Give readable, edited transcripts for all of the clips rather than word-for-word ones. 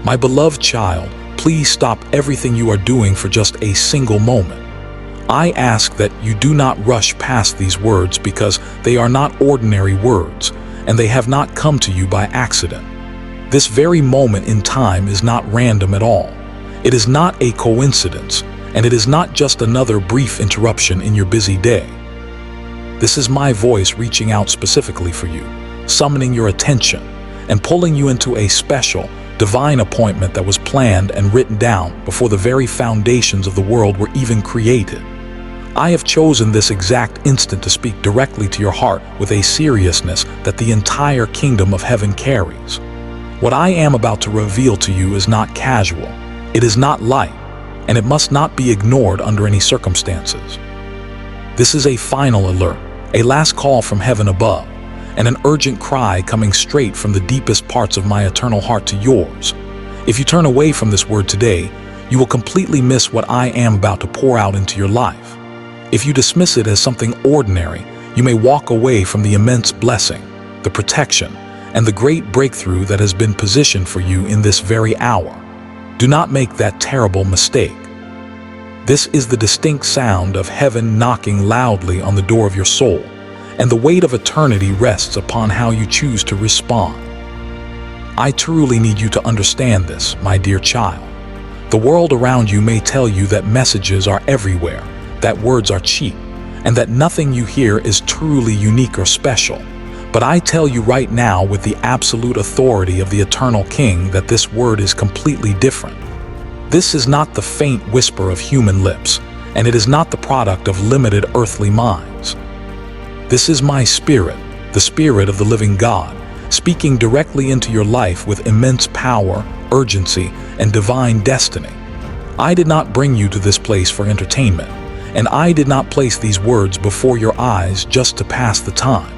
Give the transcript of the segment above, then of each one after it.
My beloved child, please stop everything you are doing for just a single moment. I ask that you do not rush past these words because they are not ordinary words, and they have not come to you by accident. This very moment in time is not random at all. It is not a coincidence, and it is not just another brief interruption in your busy day. This is my voice reaching out specifically for you, summoning your attention, and pulling you into a special, divine appointment that was planned and written down before the very foundations of the world were even created. I have chosen this exact instant to speak directly to your heart with a seriousness that the entire kingdom of heaven carries. What I am about to reveal to you is not casual, it is not light, and it must not be ignored under any circumstances. This is a final alert, a last call from heaven above, and an urgent cry coming straight from the deepest parts of my eternal heart to yours. If you turn away from this word today, you will completely miss what I am about to pour out into your life. If you dismiss it as something ordinary, you may walk away from the immense blessing, the protection, and the great breakthrough that has been positioned for you in this very hour. Do not make that terrible mistake. This is the distinct sound of heaven knocking loudly on the door of your soul, and the weight of eternity rests upon how you choose to respond. I truly need you to understand this, my dear child. The world around you may tell you that messages are everywhere, that words are cheap, and that nothing you hear is truly unique or special. But I tell you right now with the absolute authority of the eternal King that this word is completely different. This is not the faint whisper of human lips, and it is not the product of limited earthly minds. This is my spirit, the spirit of the living God, speaking directly into your life with immense power, urgency, and divine destiny. I did not bring you to this place for entertainment, and I did not place these words before your eyes just to pass the time.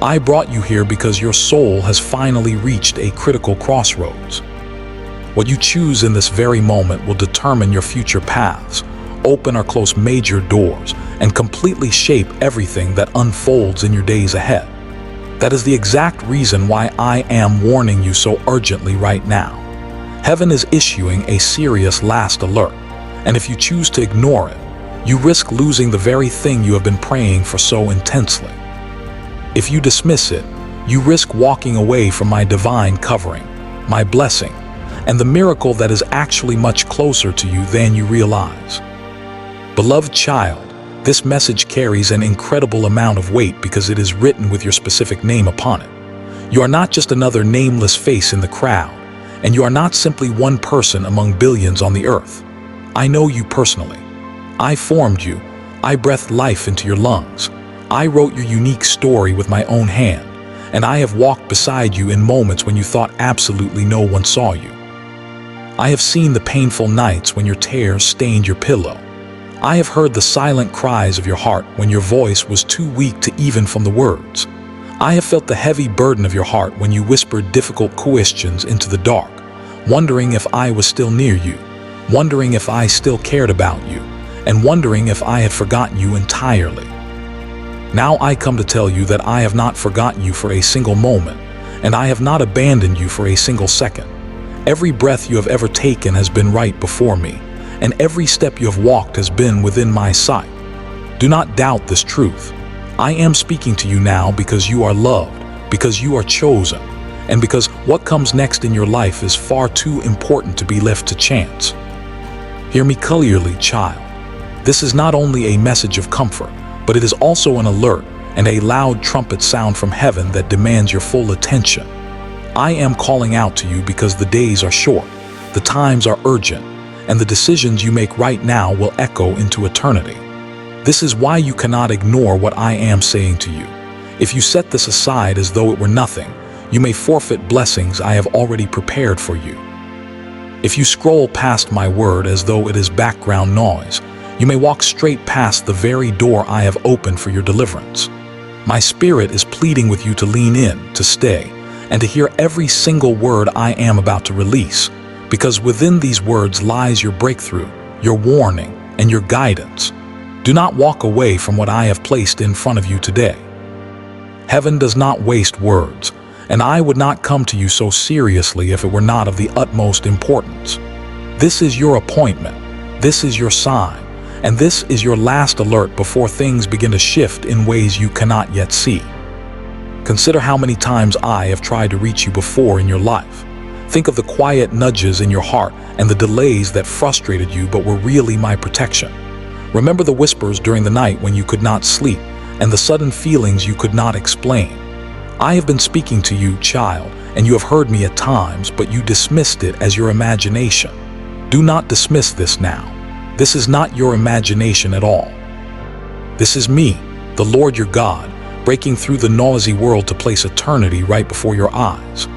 I brought you here because your soul has finally reached a critical crossroads. What you choose in this very moment will determine your future paths, open or close major doors, and completely shape everything that unfolds in your days ahead. That is the exact reason why I am warning you so urgently right now. Heaven is issuing a serious last alert, and if you choose to ignore it, you risk losing the very thing you have been praying for so intensely. If you dismiss it, you risk walking away from my divine covering, my blessing, and the miracle that is actually much closer to you than you realize. Beloved child, this message carries an incredible amount of weight because it is written with your specific name upon it. You are not just another nameless face in the crowd, and you are not simply one person among billions on the earth. I know you personally. I formed you. I breathed life into your lungs. I wrote your unique story with my own hand, and I have walked beside you in moments when you thought absolutely no one saw you. I have seen the painful nights when your tears stained your pillow. I have heard the silent cries of your heart when your voice was too weak to even form the words. I have felt the heavy burden of your heart when you whispered difficult questions into the dark, wondering if I was still near you, wondering if I still cared about you, and wondering if I had forgotten you entirely. Now I come to tell you that I have not forgotten you for a single moment, and I have not abandoned you for a single second. Every breath you have ever taken has been right before me, and every step you have walked has been within my sight. Do not doubt this truth. I am speaking to you now because you are loved, because you are chosen, and because what comes next in your life is far too important to be left to chance. Hear me clearly, child. This is not only a message of comfort, but it is also an alert and a loud trumpet sound from heaven that demands your full attention. I am calling out to you because the days are short, the times are urgent, and the decisions you make right now will echo into eternity. This is why you cannot ignore what I am saying to you. If you set this aside as though it were nothing, you may forfeit blessings I have already prepared for you. If you scroll past my word as though it is background noise, you may walk straight past the very door I have opened for your deliverance. My spirit is pleading with you to lean in, to stay, and to hear every single word I am about to release, because within these words lies your breakthrough, your warning, and your guidance. Do not walk away from what I have placed in front of you today. Heaven does not waste words, and I would not come to you so seriously if it were not of the utmost importance. This is your appointment, this is your sign, and this is your last alert before things begin to shift in ways you cannot yet see. Consider how many times I have tried to reach you before in your life. Think of the quiet nudges in your heart and the delays that frustrated you but were really my protection. Remember the whispers during the night when you could not sleep and the sudden feelings you could not explain. I have been speaking to you, child, and you have heard me at times, but you dismissed it as your imagination. Do not dismiss this now. This is not your imagination at all. This is me, the Lord your God, breaking through the noisy world to place eternity right before your eyes.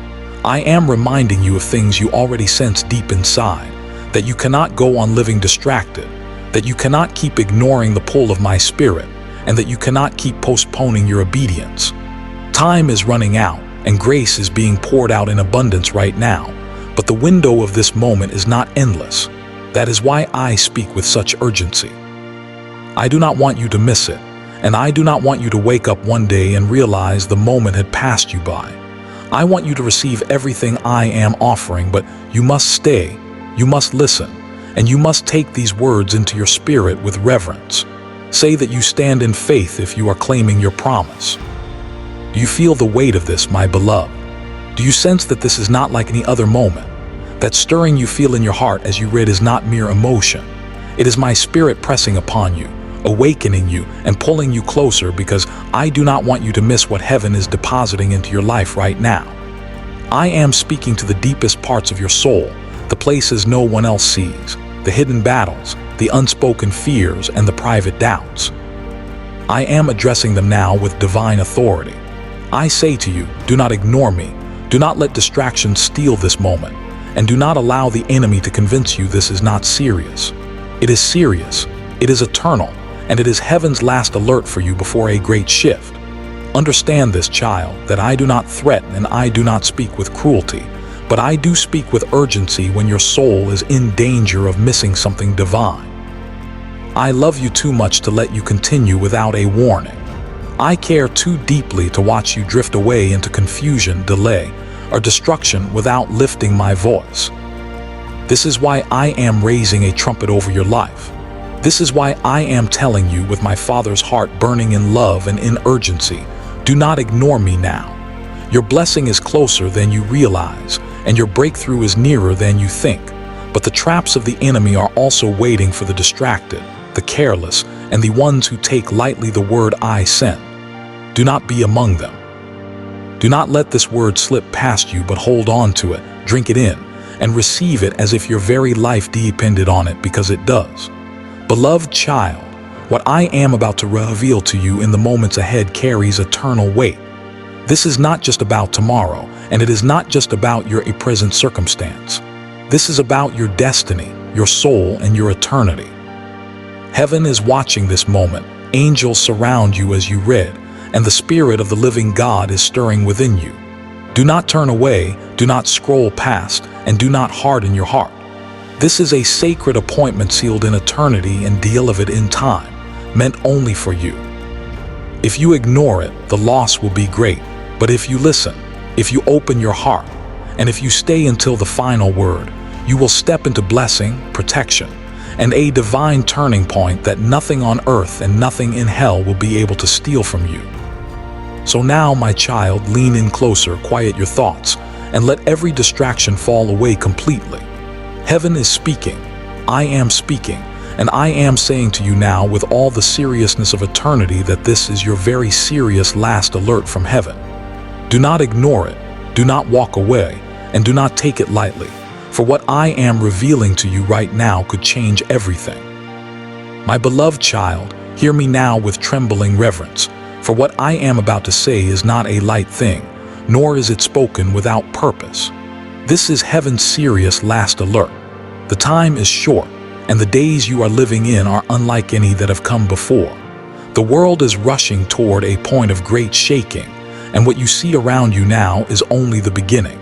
I am reminding you of things you already sense deep inside, that you cannot go on living distracted, that you cannot keep ignoring the pull of my spirit, and that you cannot keep postponing your obedience. Time is running out, and grace is being poured out in abundance right now, but the window of this moment is not endless. That is why I speak with such urgency. I do not want you to miss it, and I do not want you to wake up one day and realize the moment had passed you by. I want you to receive everything I am offering, but you must stay, you must listen, and you must take these words into your spirit with reverence. Say that you stand in faith if you are claiming your promise. Do you feel the weight of this, my beloved? Do you sense that this is not like any other moment? That stirring you feel in your heart as you read is not mere emotion. It is my spirit pressing upon you, awakening you and pulling you closer, because I do not want you to miss what heaven is depositing into your life right now. I am speaking to the deepest parts of your soul, the places no one else sees, the hidden battles, the unspoken fears, and the private doubts. I am addressing them now with divine authority. I say to you, do not ignore me. Do not let distractions steal this moment, and do not allow the enemy to convince you this is not serious. It is serious, it is eternal, and it is heaven's last alert for you before a great shift. Understand this, child, that I do not threaten and I do not speak with cruelty, but I do speak with urgency when your soul is in danger of missing something divine. I love you too much to let you continue without a warning. I care too deeply to watch you drift away into confusion, delay, or destruction without lifting my voice. This is why I am raising a trumpet over your life. This is why I am telling you with my Father's heart burning in love and in urgency, do not ignore me now. Your blessing is closer than you realize, and your breakthrough is nearer than you think. But the traps of the enemy are also waiting for the distracted, the careless, and the ones who take lightly the word I send. Do not be among them. Do not let this word slip past you, but hold on to it, drink it in, and receive it as if your very life depended on it, because it does. Beloved child, what I am about to reveal to you in the moments ahead carries eternal weight. This is not just about tomorrow, and it is not just about your present circumstance. This is about your destiny, your soul, and your eternity. Heaven is watching this moment. Angels surround you as you read, and the Spirit of the living God is stirring within you. Do not turn away, do not scroll past, and do not harden your heart. This is a sacred appointment sealed in eternity and deal of it in time, meant only for you. If you ignore it, the loss will be great, but if you listen, if you open your heart, and if you stay until the final word, you will step into blessing, protection, and a divine turning point that nothing on earth and nothing in hell will be able to steal from you. So now, my child, lean in closer, quiet your thoughts, and let every distraction fall away completely. Heaven is speaking, I am speaking, and I am saying to you now with all the seriousness of eternity that this is your very serious last alert from heaven. Do not ignore it, do not walk away, and do not take it lightly, for what I am revealing to you right now could change everything. My beloved child, hear me now with trembling reverence, for what I am about to say is not a light thing, nor is it spoken without purpose. This is heaven's serious last alert. The time is short, and the days you are living in are unlike any that have come before. The world is rushing toward a point of great shaking, and what you see around you now is only the beginning.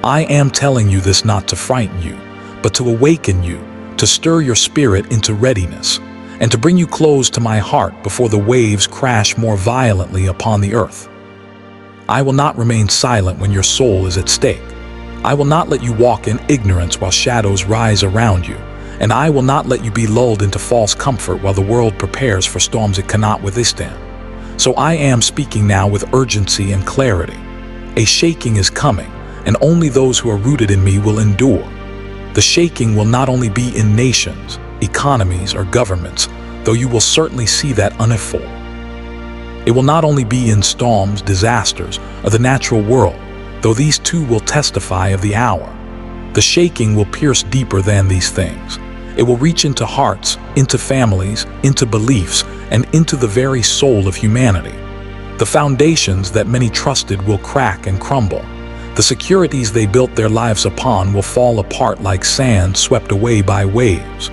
I am telling you this not to frighten you, but to awaken you, to stir your spirit into readiness, and to bring you close to my heart before the waves crash more violently upon the earth. I will not remain silent when your soul is at stake. I will not let you walk in ignorance while shadows rise around you, and I will not let you be lulled into false comfort while the world prepares for storms it cannot withstand. So I am speaking now with urgency and clarity. A shaking is coming, and only those who are rooted in me will endure. The shaking will not only be in nations, economies, or governments, though you will certainly see that unfold. It will not only be in storms, disasters, or the natural world, though these too will testify of the hour. The shaking will pierce deeper than these things. It will reach into hearts, into families, into beliefs, and into the very soul of humanity. The foundations that many trusted will crack and crumble. The securities they built their lives upon will fall apart like sand swept away by waves.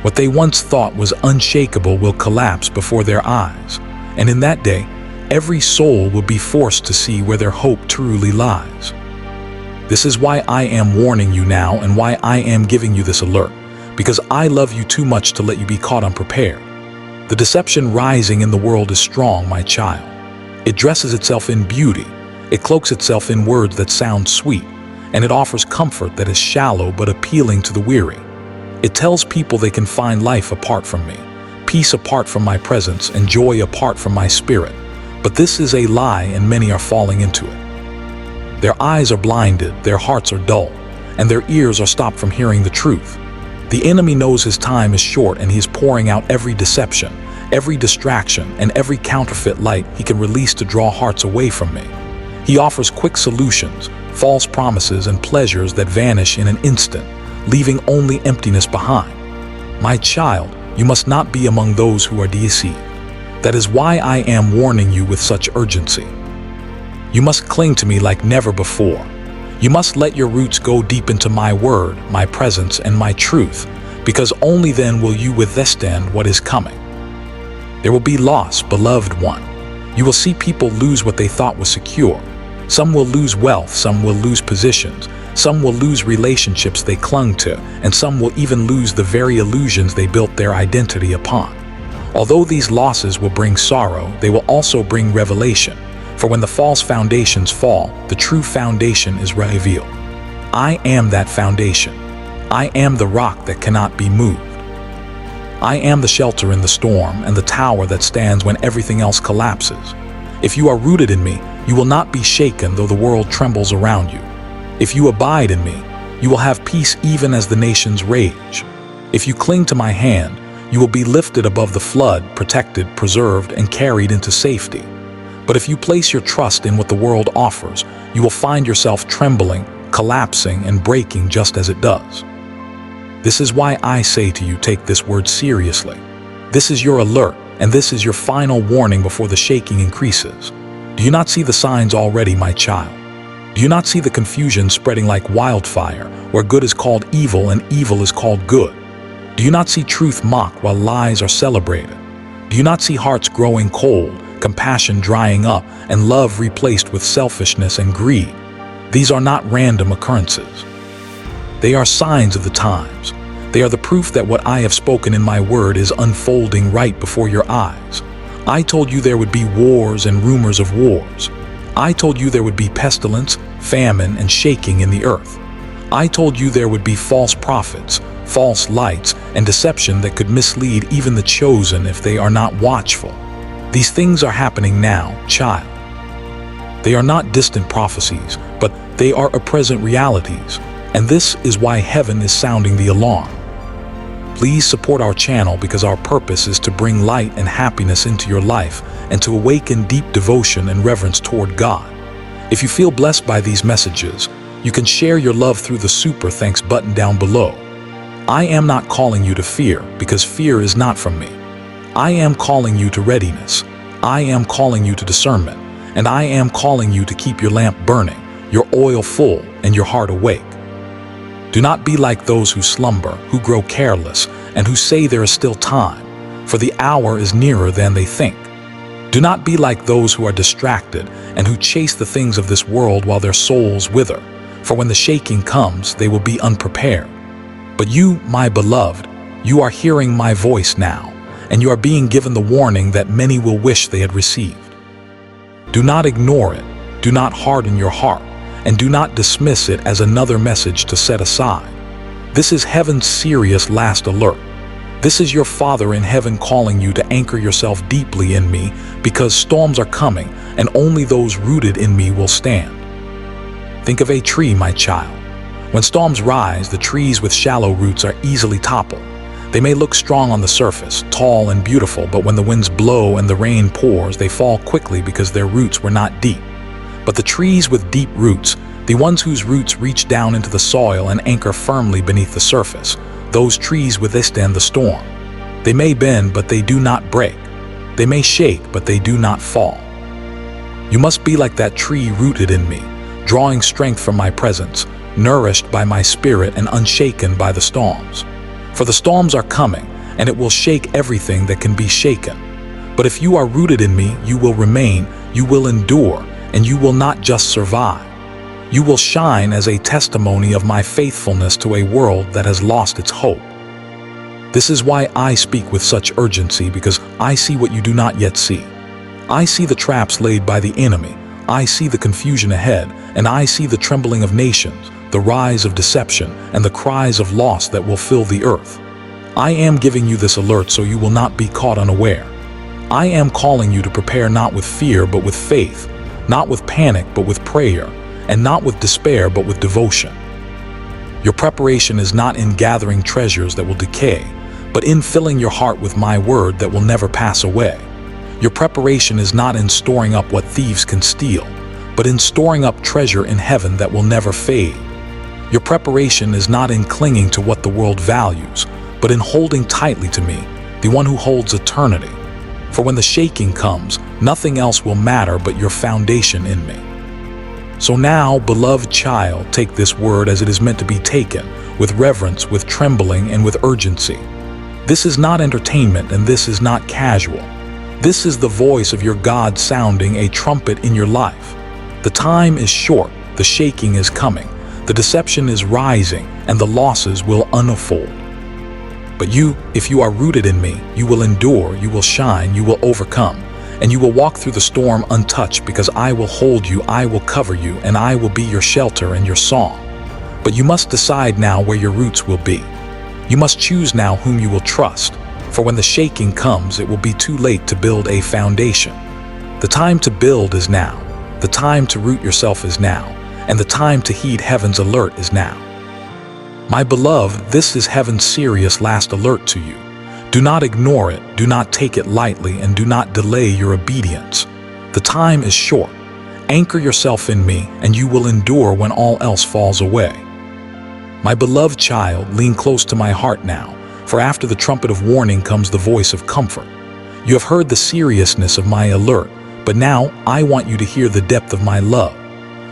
What they once thought was unshakable will collapse before their eyes, and in that day, every soul will be forced to see where their hope truly lies. This is why I am warning you now and why I am giving you this alert, because I love you too much to let you be caught unprepared. The deception rising in the world is strong, my child. It dresses itself in beauty, it cloaks itself in words that sound sweet, and it offers comfort that is shallow but appealing to the weary. It tells people they can find life apart from me, peace apart from my presence, and joy apart from my spirit. But this is a lie, and many are falling into it. Their eyes are blinded, their hearts are dull, and their ears are stopped from hearing the truth. The enemy knows his time is short, and he is pouring out every deception, every distraction, and every counterfeit light he can release to draw hearts away from me. He offers quick solutions, false promises, and pleasures that vanish in an instant, leaving only emptiness behind. My child, you must not be among those who are deceived. That is why I am warning you with such urgency. You must cling to me like never before. You must let your roots go deep into my word, my presence, and my truth, because only then will you withstand what is coming. There will be loss, beloved one. You will see people lose what they thought was secure. Some will lose wealth, some will lose positions, some will lose relationships they clung to, and some will even lose the very illusions they built their identity upon. Although these losses will bring sorrow, they will also bring revelation. For when the false foundations fall, the true foundation is revealed. I am that foundation. I am the rock that cannot be moved. I am the shelter in the storm and the tower that stands when everything else collapses. If you are rooted in me, you will not be shaken though the world trembles around you. If you abide in me, you will have peace even as the nations rage. If you cling to my hand, you will be lifted above the flood, protected, preserved, and carried into safety. But if you place your trust in what the world offers, you will find yourself trembling, collapsing, and breaking just as it does. This is why I say to you, take this word seriously. This is your alert, and this is your final warning before the shaking increases. Do you not see the signs already, my child? Do you not see the confusion spreading like wildfire, where good is called evil and evil is called good? Do you not see truth mocked while lies are celebrated? Do you not see hearts growing cold, compassion drying up, and love replaced with selfishness and greed? These are not random occurrences. They are signs of the times. They are the proof that what I have spoken in my word is unfolding right before your eyes. I told you there would be wars and rumors of wars. I told you there would be pestilence, famine, and shaking in the earth. I told you there would be false prophets, false lights, and deception that could mislead even the chosen if they are not watchful. These things are happening now, child. They are not distant prophecies, but they are present realities, and this is why heaven is sounding the alarm. Please support our channel because our purpose is to bring light and happiness into your life and to awaken deep devotion and reverence toward God. If you feel blessed by these messages, you can share your love through the super thanks button down below. I am not calling you to fear because fear is not from me. I am calling you to readiness. I am calling you to discernment, and I am calling you to keep your lamp burning, your oil full, and your heart awake. Do not be like those who slumber, who grow careless, and who say there is still time, for the hour is nearer than they think. Do not be like those who are distracted and who chase the things of this world while their souls wither, for when the shaking comes, they will be unprepared. But you, my beloved, you are hearing my voice now, and you are being given the warning that many will wish they had received. Do not ignore it. Do not harden your heart, and do not dismiss it as another message to set aside. This is heaven's serious last alert. This is your Father in heaven calling you to anchor yourself deeply in me, because storms are coming, and only those rooted in me will stand. Think of a tree, my child. When storms rise, the trees with shallow roots are easily toppled. They may look strong on the surface, tall and beautiful, but when the winds blow and the rain pours, they fall quickly because their roots were not deep. But the trees with deep roots, the ones whose roots reach down into the soil and anchor firmly beneath the surface, those trees withstand the storm. They may bend, but they do not break. They may shake, but they do not fall. You must be like that tree rooted in me, drawing strength from my presence, nourished by my spirit and unshaken by the storms. For the storms are coming, and it will shake everything that can be shaken. But if you are rooted in me, you will remain, you will endure, and you will not just survive. You will shine as a testimony of my faithfulness to a world that has lost its hope. This is why I speak with such urgency, because I see what you do not yet see. I see the traps laid by the enemy. I see the confusion ahead, and I see the trembling of nations, the rise of deception, and the cries of loss that will fill the earth. I am giving you this alert so you will not be caught unaware. I am calling you to prepare not with fear but with faith, not with panic but with prayer, and not with despair but with devotion. Your preparation is not in gathering treasures that will decay, but in filling your heart with my word that will never pass away. Your preparation is not in storing up what thieves can steal, but in storing up treasure in heaven that will never fade. Your preparation is not in clinging to what the world values, but in holding tightly to me, the one who holds eternity. For when the shaking comes, nothing else will matter but your foundation in me. So now, beloved child, take this word as it is meant to be taken, with reverence, with trembling, and with urgency. This is not entertainment, and this is not casual. This is the voice of your God sounding a trumpet in your life. The time is short, the shaking is coming, the deception is rising, and the losses will unfold. But you, if you are rooted in me, you will endure, you will shine, you will overcome, and you will walk through the storm untouched, because I will hold you, I will cover you, and I will be your shelter and your song. But you must decide now where your roots will be. You must choose now whom you will trust, for when the shaking comes, it will be too late to build a foundation. The time to build is now. The time to root yourself is now, and the time to heed heaven's alert is now. My beloved, this is heaven's serious last alert to you. Do not ignore it, do not take it lightly, and do not delay your obedience. The time is short. Anchor yourself in me, and you will endure when all else falls away. My beloved child, lean close to my heart now, for after the trumpet of warning comes the voice of comfort. You have heard the seriousness of my alert, but now I want you to hear the depth of my love.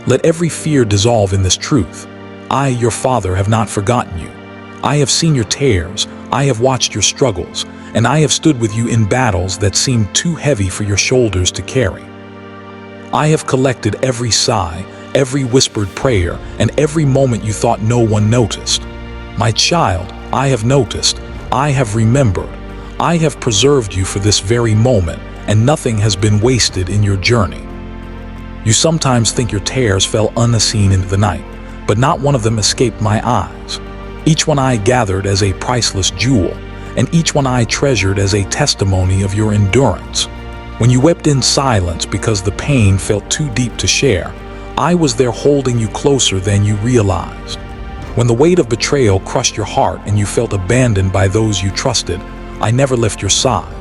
Let every fear dissolve in this truth. I, your Father, have not forgotten you. I have seen your tears, I have watched your struggles, and I have stood with you in battles that seemed too heavy for your shoulders to carry. I have collected every sigh, every whispered prayer, and every moment you thought no one noticed. My child, I have noticed, I have remembered, I have preserved you for this very moment, and nothing has been wasted in your journey. You sometimes think your tears fell unseen into the night, but not one of them escaped my eyes. Each one I gathered as a priceless jewel, and each one I treasured as a testimony of your endurance. When you wept in silence because the pain felt too deep to share, I was there holding you closer than you realized. When the weight of betrayal crushed your heart and you felt abandoned by those you trusted, I never left your side.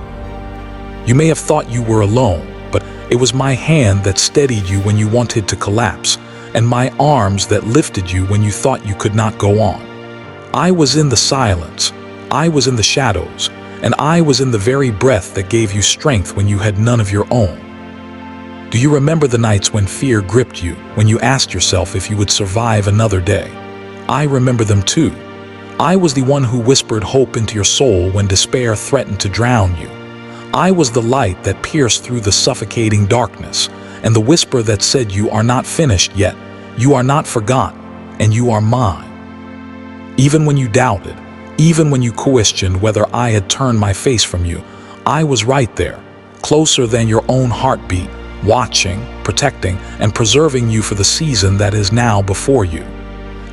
You may have thought you were alone, but it was my hand that steadied you when you wanted to collapse, and my arms that lifted you when you thought you could not go on. I was in the silence, I was in the shadows, and I was in the very breath that gave you strength when you had none of your own. Do you remember the nights when fear gripped you, when you asked yourself if you would survive another day? I remember them too. I was the one who whispered hope into your soul when despair threatened to drown you. I was the light that pierced through the suffocating darkness, and the whisper that said you are not finished yet, you are not forgotten, and you are mine. Even when you doubted, even when you questioned whether I had turned my face from you, I was right there, closer than your own heartbeat, watching, protecting, and preserving you for the season that is now before you.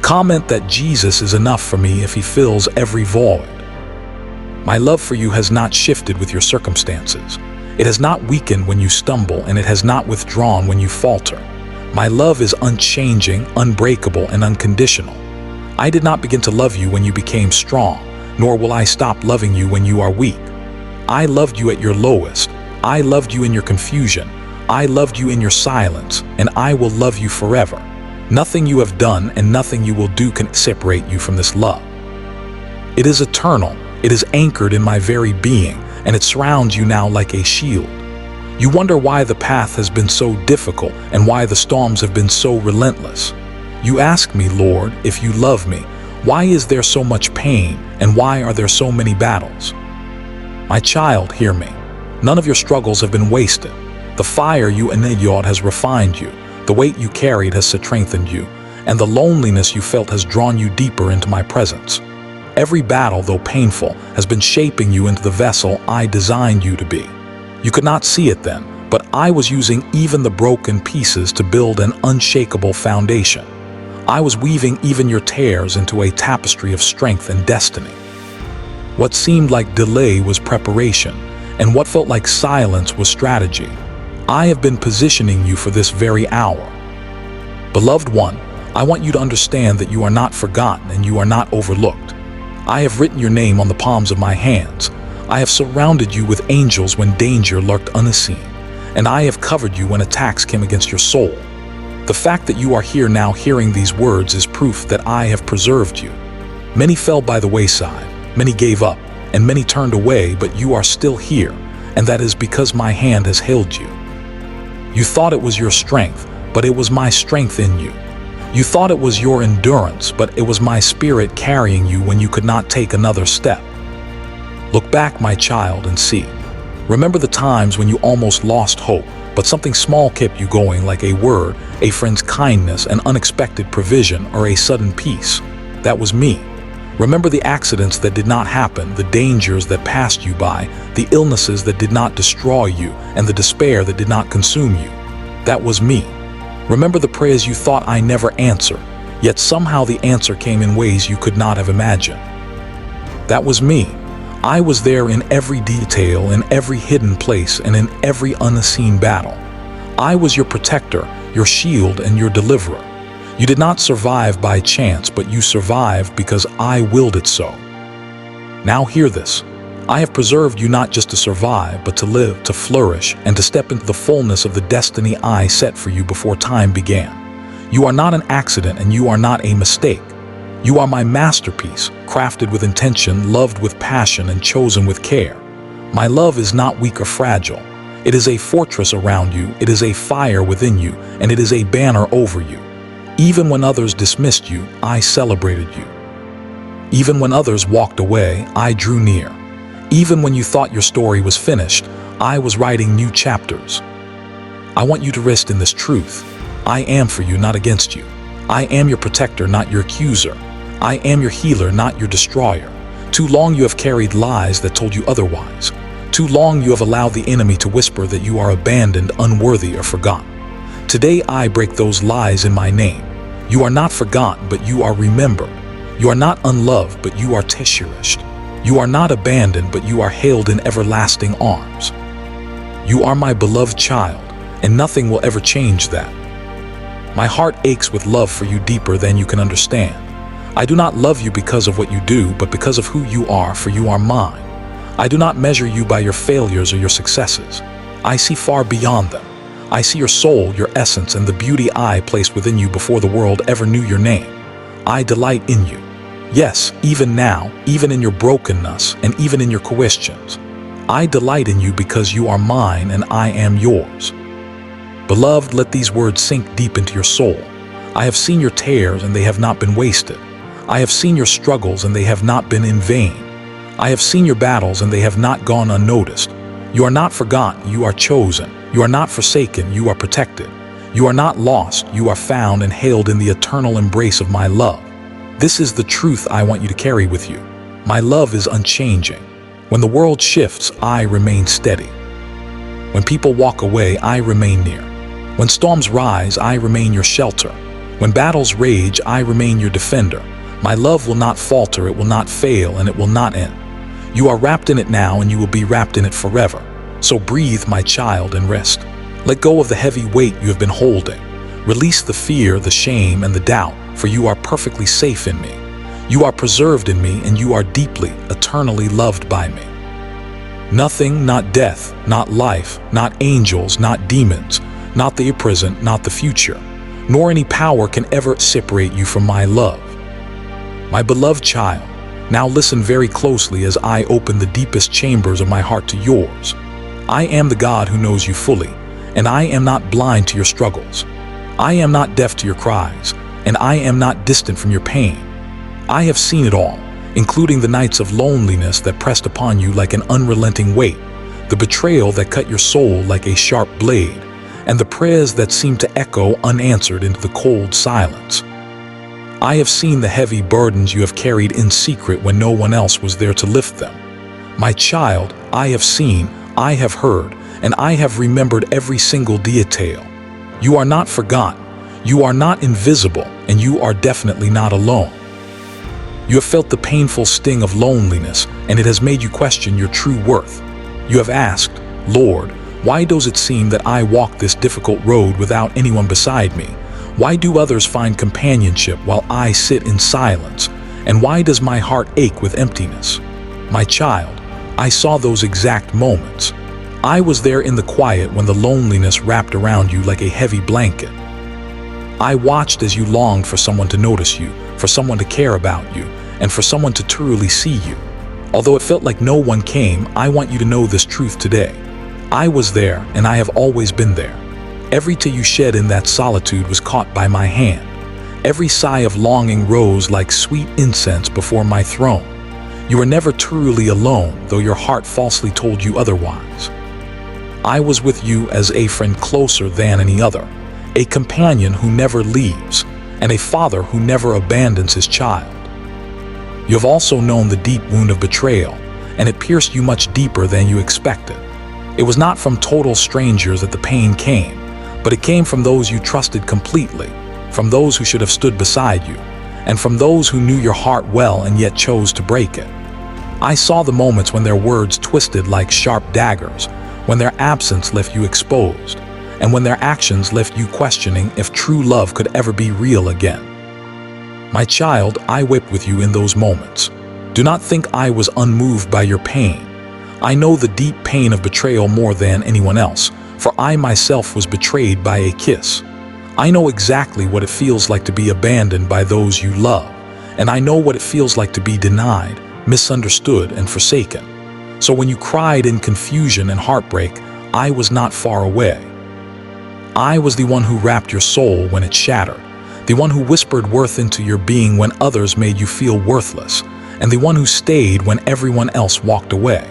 Comment that Jesus is enough for me if he fills every void. My love for you has not shifted with your circumstances. It has not weakened when you stumble, and it has not withdrawn when you falter. My love is unchanging, unbreakable, and unconditional. I did not begin to love you when you became strong, nor will I stop loving you when you are weak. I loved you at your lowest. I loved you in your confusion. I loved you in your silence, and I will love you forever. Nothing you have done and nothing you will do can separate you from this love. It is eternal. It is anchored in my very being, and it surrounds you now like a shield. You wonder why the path has been so difficult and why the storms have been so relentless. You ask me, Lord, if you love me, why is there so much pain and why are there so many battles? My child, hear me. None of your struggles have been wasted. The fire you endured has refined you. The weight you carried has strengthened you, and the loneliness you felt has drawn you deeper into my presence. Every battle, though painful, has been shaping you into the vessel I designed you to be. You could not see it then, but I was using even the broken pieces to build an unshakable foundation. I was weaving even your tears into a tapestry of strength and destiny. What seemed like delay was preparation, and what felt like silence was strategy. I have been positioning you for this very hour. Beloved one, I want you to understand that you are not forgotten and you are not overlooked. I have written your name on the palms of my hands. I have surrounded you with angels when danger lurked unseen, and I have covered you when attacks came against your soul. The fact that you are here now hearing these words is proof that I have preserved you. Many fell by the wayside, many gave up, and many turned away, but you are still here, and that is because my hand has held you. You thought it was your strength, but it was my strength in you. You thought it was your endurance, but it was my spirit carrying you when you could not take another step. Look back, my child, and see. Remember the times when you almost lost hope, but something small kept you going, like a word, a friend's kindness, an unexpected provision, or a sudden peace. That was me. Remember the accidents that did not happen, the dangers that passed you by, the illnesses that did not destroy you, and the despair that did not consume you. That was me. Remember the prayers you thought I never answer, yet somehow the answer came in ways you could not have imagined. That was me. I was there in every detail, in every hidden place, and in every unseen battle. I was your protector, your shield, and your deliverer. You did not survive by chance, but you survived because I willed it so. Now hear this. I have preserved you not just to survive, but to live, to flourish, and to step into the fullness of the destiny I set for you before time began. You are not an accident, and you are not a mistake. You are my masterpiece, crafted with intention, loved with passion, and chosen with care. My love is not weak or fragile. It is a fortress around you, it is a fire within you, and it is a banner over you. Even when others dismissed you, I celebrated you. Even when others walked away, I drew near. Even when you thought your story was finished, I was writing new chapters. I want you to rest in this truth. I am for you, not against you. I am your protector, not your accuser. I am your healer, not your destroyer. Too long you have carried lies that told you otherwise. Too long you have allowed the enemy to whisper that you are abandoned, unworthy, or forgotten. Today I break those lies in my name. You are not forgotten, but you are remembered. You are not unloved, but you are cherished. You are not abandoned, but you are held in everlasting arms. You are my beloved child, and nothing will ever change that. My heart aches with love for you deeper than you can understand. I do not love you because of what you do, but because of who you are, for you are mine. I do not measure you by your failures or your successes. I see far beyond them. I see your soul, your essence, and the beauty I placed within you before the world ever knew your name. I delight in you. Yes, even now, even in your brokenness, and even in your questions. I delight in you because you are mine and I am yours. Beloved, let these words sink deep into your soul. I have seen your tears and they have not been wasted. I have seen your struggles and they have not been in vain. I have seen your battles and they have not gone unnoticed. You are not forgotten, you are chosen. You are not forsaken, you are protected. You are not lost, you are found and held in the eternal embrace of my love. This is the truth I want you to carry with you. My love is unchanging. When the world shifts, I remain steady. When people walk away, I remain near. When storms rise, I remain your shelter. When battles rage, I remain your defender. My love will not falter, it will not fail, and it will not end. You are wrapped in it now, and you will be wrapped in it forever. So breathe, my child, and rest. Let go of the heavy weight you have been holding. Release the fear, the shame, and the doubt, for you are perfectly safe in me. You are preserved in me, and you are deeply, eternally loved by me. Nothing, not death, not life, not angels, not demons, not the present, not the future, nor any power can ever separate you from my love. My beloved child, now listen very closely as I open the deepest chambers of my heart to yours. I am the God who knows you fully, and I am not blind to your struggles. I am not deaf to your cries, and I am not distant from your pain. I have seen it all, including the nights of loneliness that pressed upon you like an unrelenting weight, the betrayal that cut your soul like a sharp blade, and the prayers that seemed to echo unanswered into the cold silence. I have seen the heavy burdens you have carried in secret when no one else was there to lift them. My child, I have seen, I have heard, and I have remembered every single detail. You are not forgotten, you are not invisible, and you are definitely not alone. You have felt the painful sting of loneliness, and it has made you question your true worth. You have asked, Lord, why does it seem that I walk this difficult road without anyone beside me? Why do others find companionship while I sit in silence? And why does my heart ache with emptiness? My child, I saw those exact moments. I was there in the quiet when the loneliness wrapped around you like a heavy blanket. I watched as you longed for someone to notice you, for someone to care about you, and for someone to truly see you. Although it felt like no one came, I want you to know this truth today. I was there, and I have always been there. Every tear you shed in that solitude was caught by my hand. Every sigh of longing rose like sweet incense before my throne. You were never truly alone, though your heart falsely told you otherwise. I was with you as a friend closer than any other, a companion who never leaves, and a father who never abandons his child. You have also known the deep wound of betrayal, and it pierced you much deeper than you expected. It was not from total strangers that the pain came, but it came from those you trusted completely, from those who should have stood beside you, and from those who knew your heart well and yet chose to break it. I saw the moments when their words twisted like sharp daggers, when their absence left you exposed, and when their actions left you questioning if true love could ever be real again. My child, I wept with you in those moments. Do not think I was unmoved by your pain. I know the deep pain of betrayal more than anyone else, for I myself was betrayed by a kiss. I know exactly what it feels like to be abandoned by those you love, and I know what it feels like to be denied, misunderstood, and forsaken. So when you cried in confusion and heartbreak, I was not far away. I was the one who wrapped your soul when it shattered, the one who whispered worth into your being when others made you feel worthless, and the one who stayed when everyone else walked away.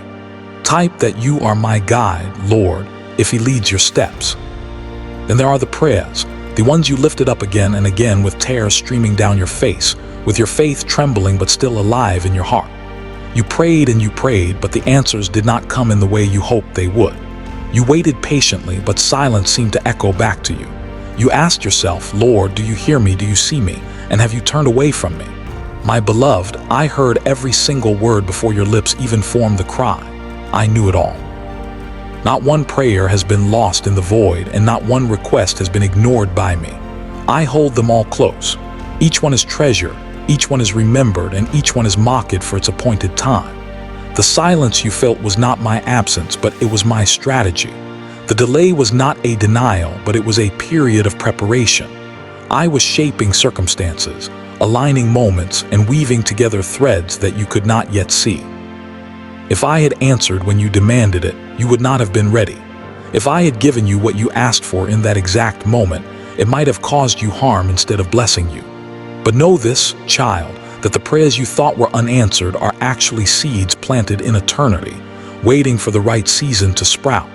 Type that you are my guide, Lord, if he leads your steps. Then there are the prayers, the ones you lifted up again and again with tears streaming down your face, with your faith trembling but still alive in your heart. You prayed and you prayed, but the answers did not come in the way you hoped they would. You waited patiently, but silence seemed to echo back to you. You asked yourself, Lord, do you hear me? Do you see me? And have you turned away from me? My beloved, I heard every single word before your lips even formed the cry. I knew it all. Not one prayer has been lost in the void, and not one request has been ignored by me. I hold them all close. Each one is treasured, each one is remembered, and each one is marked for its appointed time. The silence you felt was not my absence, but it was my strategy. The delay was not a denial, but it was a period of preparation. I was shaping circumstances, aligning moments, and weaving together threads that you could not yet see. If I had answered when you demanded it, you would not have been ready. If I had given you what you asked for in that exact moment, it might have caused you harm instead of blessing you. But know this, child, that the prayers you thought were unanswered are actually seeds planted in eternity, waiting for the right season to sprout.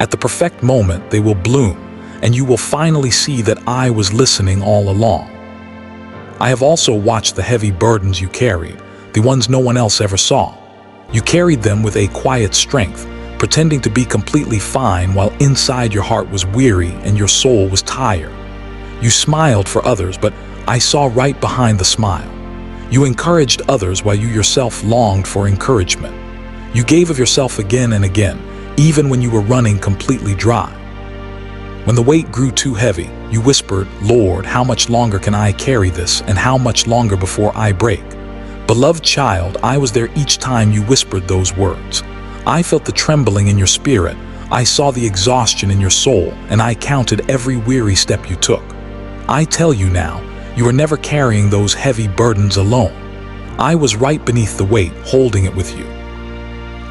At the perfect moment, they will bloom, and you will finally see that I was listening all along. I have also watched the heavy burdens you carried, the ones no one else ever saw. You carried them with a quiet strength, pretending to be completely fine while inside your heart was weary and your soul was tired. You smiled for others, but I saw right behind the smile. You encouraged others while you yourself longed for encouragement. You gave of yourself again and again, even when you were running completely dry. When the weight grew too heavy, you whispered, "Lord, how much longer can I carry this, and how much longer before I break?" Beloved child, I was there each time you whispered those words. I felt the trembling in your spirit, I saw the exhaustion in your soul, and I counted every weary step you took. I tell you now, you are never carrying those heavy burdens alone. I was right beneath the weight, holding it with you.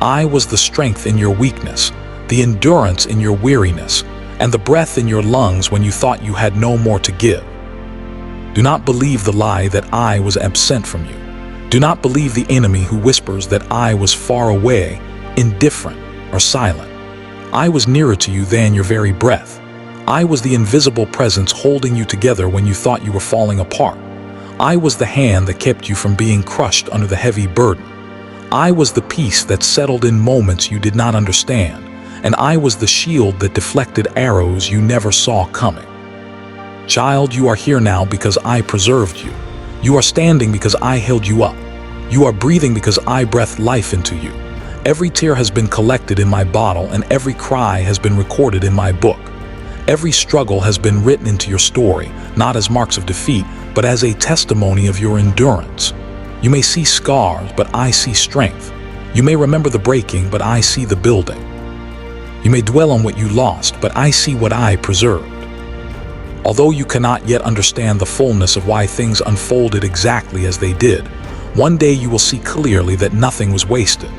I was the strength in your weakness, the endurance in your weariness, and the breath in your lungs when you thought you had no more to give. Do not believe the lie that I was absent from you. Do not believe the enemy who whispers that I was far away, indifferent, or silent. I was nearer to you than your very breath. I was the invisible presence holding you together when you thought you were falling apart. I was the hand that kept you from being crushed under the heavy burden. I was the peace that settled in moments you did not understand, and I was the shield that deflected arrows you never saw coming. Child, you are here now because I preserved you. You are standing because I held you up. You are breathing because I breathed life into you. Every tear has been collected in my bottle, and every cry has been recorded in my book. Every struggle has been written into your story, not as marks of defeat, but as a testimony of your endurance. You may see scars, but I see strength. You may remember the breaking, but I see the building. You may dwell on what you lost, but I see what I preserved. Although you cannot yet understand the fullness of why things unfolded exactly as they did, one day you will see clearly that nothing was wasted.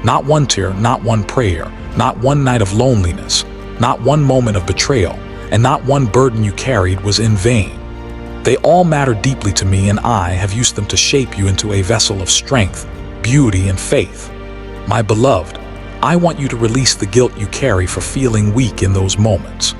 Not one tear, not one prayer, not one night of loneliness, not one moment of betrayal, and not one burden you carried was in vain. They all matter deeply to me, and I have used them to shape you into a vessel of strength, beauty, and faith. My beloved, I want you to release the guilt you carry for feeling weak in those moments.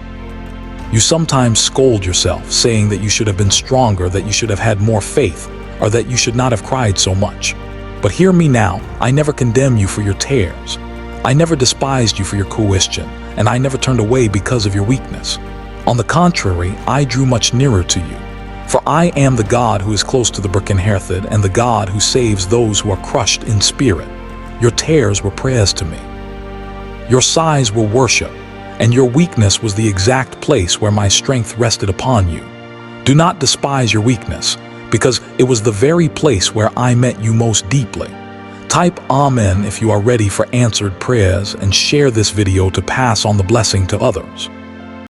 You sometimes scold yourself, saying that you should have been stronger, that you should have had more faith, or that you should not have cried so much. But hear me now, I never condemn you for your tears. I never despised you for your question, and I never turned away because of your weakness. On the contrary, I drew much nearer to you. For I am the God who is close to the brokenhearted, and the God who saves those who are crushed in spirit. Your tears were prayers to me. Your sighs were worship, and your weakness was the exact place where my strength rested upon you. Do not despise your weakness, because it was the very place where I met you most deeply. Type Amen if you are ready for answered prayers, and share this video to pass on the blessing to others.